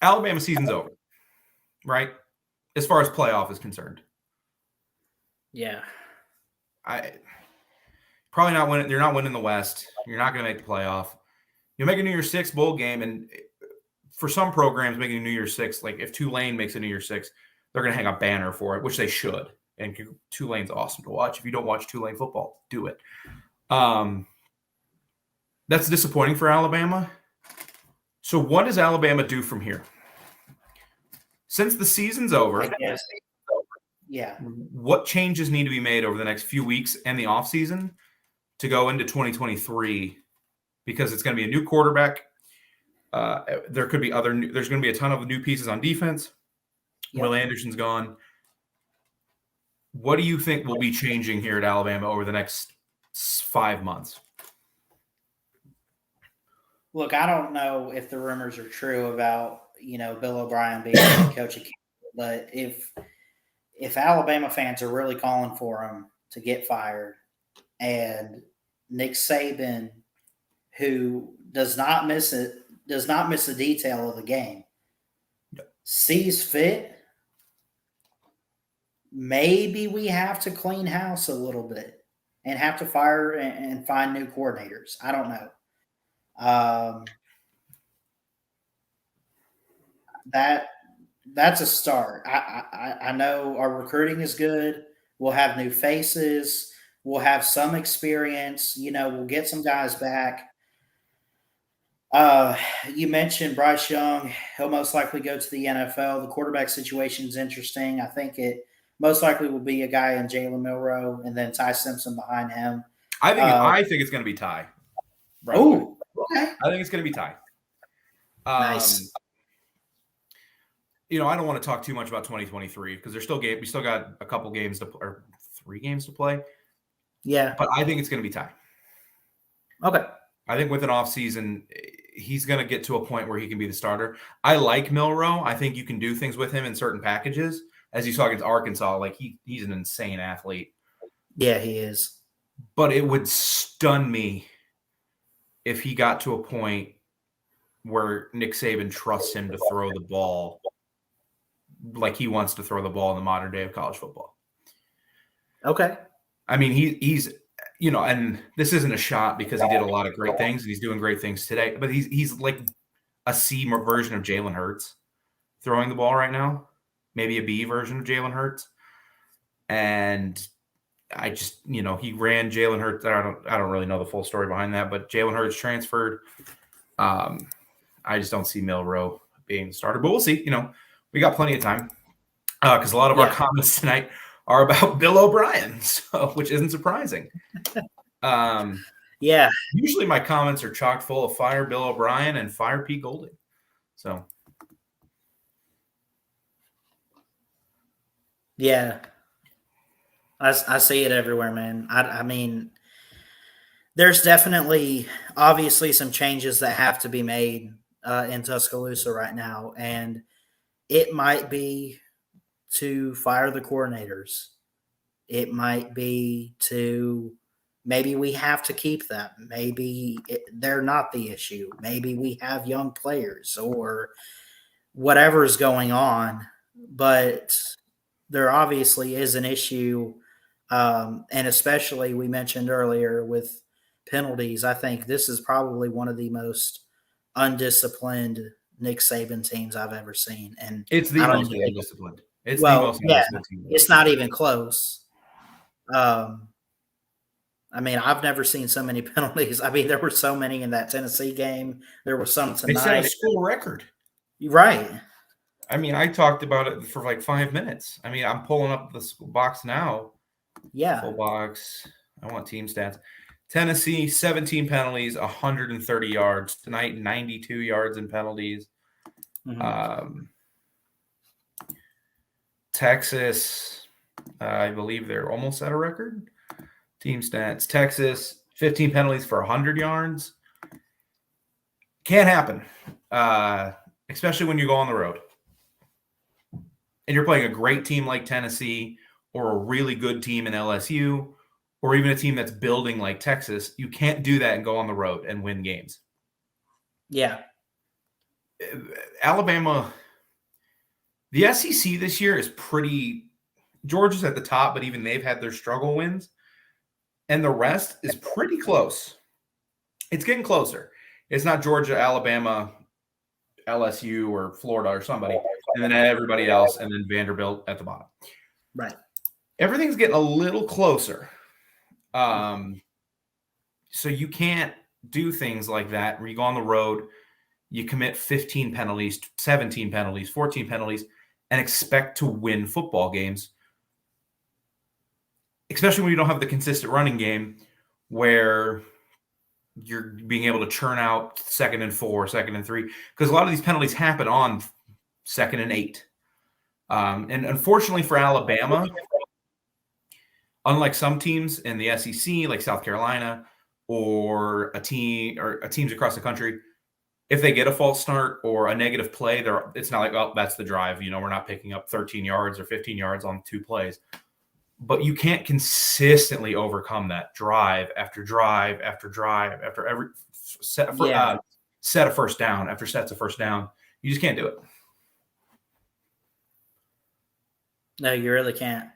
Alabama season's over, right? As far as playoff is concerned. Yeah. Probably not winning. You're not winning the West. You're not going to make the playoff. You'll make a New Year's Six bowl game, and for some programs, making a New Year's Six, like if Tulane makes a New Year's Six, they're going to hang a banner for it, which they should. And Tulane's awesome to watch. If you don't watch Tulane football, do it. That's disappointing for Alabama. So what does Alabama do from here? Since the season's over, yeah. What changes need to be made over the next few weeks and the offseason to go into 2023? Because it's going to be a new quarterback. There could be there's going to be a ton of new pieces on defense. Yep. Will Anderson's gone. What do you think will be changing here at Alabama over the next 5 months? Look, I don't know if the rumors are true about, Bill O'Brien being the coach, but if Alabama fans are really calling for him to get fired, and Nick Saban, who does not miss a detail of the game, sees fit, maybe we have to clean house a little bit and have to fire and find new coordinators. I don't know. That's a start. I know our recruiting is good. We'll have new faces. We'll have some experience. We'll get some guys back. You mentioned Bryce Young. He'll most likely go to the NFL. The quarterback situation is interesting. I think it most likely will be a guy in Jalen Milroe and then Ty Simpson behind him. I think it's going to be Ty. Right. Oh, okay. I think it's going to be Ty. Nice. I don't want to talk too much about 2023 because we still got a couple games or 3 games to play. Yeah. But I think it's going to be Ty. Okay. I think with an offseason, he's going to get to a point where he can be the starter. I like Milroe. I think you can do things with him in certain packages. As you saw against Arkansas, like he's an insane athlete. Yeah, he is. But it would stun me if he got to a point where Nick Saban trusts him to throw the ball like he wants to throw the ball in the modern day of college football. Okay. I mean, he's and this isn't a shot because he did a lot of great things and he's doing great things today, but he's like a C version of Jalen Hurts throwing the ball right now, maybe a B version of Jalen Hurts. And I just, he ran Jalen Hurts. I don't really know the full story behind that, but Jalen Hurts transferred. I just don't see Milroe being the starter, but we'll see. We got plenty of time because a lot of our comments tonight are about Bill O'Brien, which isn't surprising. Yeah. Usually my comments are chock full of fire Bill O'Brien and fire Pete Golding. So. Yeah. I see it everywhere, man. I mean, there's definitely, obviously, some changes that have to be made in Tuscaloosa right now, and it might be to fire the coordinators. It might be to maybe we have to keep them. Maybe they're not the issue. Maybe we have young players or whatever's going on, but there obviously is an issue. And especially we mentioned earlier with penalties, I think this is probably one of the most undisciplined Nick Saban teams I've ever seen. And it's the most undisciplined. It's the most undisciplined team. It's not even close. I mean, I've never seen so many penalties. I mean, there were so many in that Tennessee game. There were some tonight. They set a school record. Right. I mean, I talked about it for like 5 minutes. I mean, I'm pulling up the school box now. Yeah. Full box. I want team stats. Tennessee, 17 penalties, 130 yards. Tonight, 92 yards in penalties. Mm-hmm. Texas, I believe they're almost at a record. Team stats. Texas, 15 penalties for 100 yards. Can't happen, especially when you go on the road. And you're playing a great team like Tennessee or a really good team in LSU or even a team that's building like Texas. You can't do that and go on the road and win games. Yeah. Alabama, the SEC this year is pretty. Georgia's at the top, but even they've had their struggle wins, and the rest is pretty close. It's getting closer. It's not Georgia, Alabama, LSU, or Florida or somebody, and then everybody else, and then Vanderbilt at the bottom. Right. Everything's getting a little closer. So you can't do things like that where you go on the road, you commit 15 penalties, 17 penalties, 14 penalties, and expect to win football games, especially when you don't have the consistent running game where you're being able to churn out 2nd and 4, 2nd and 3, because a lot of these penalties happen on 2nd and 8. And unfortunately for Alabama, unlike some teams in the SEC, like South Carolina or teams across the country, if they get a false start or a negative play, it's not like, oh, that's the drive. We're not picking up 13 yards or 15 yards on 2 plays. But you can't consistently overcome that drive after drive after drive after every set of first down after sets of first down. You just can't do it. No, you really can't.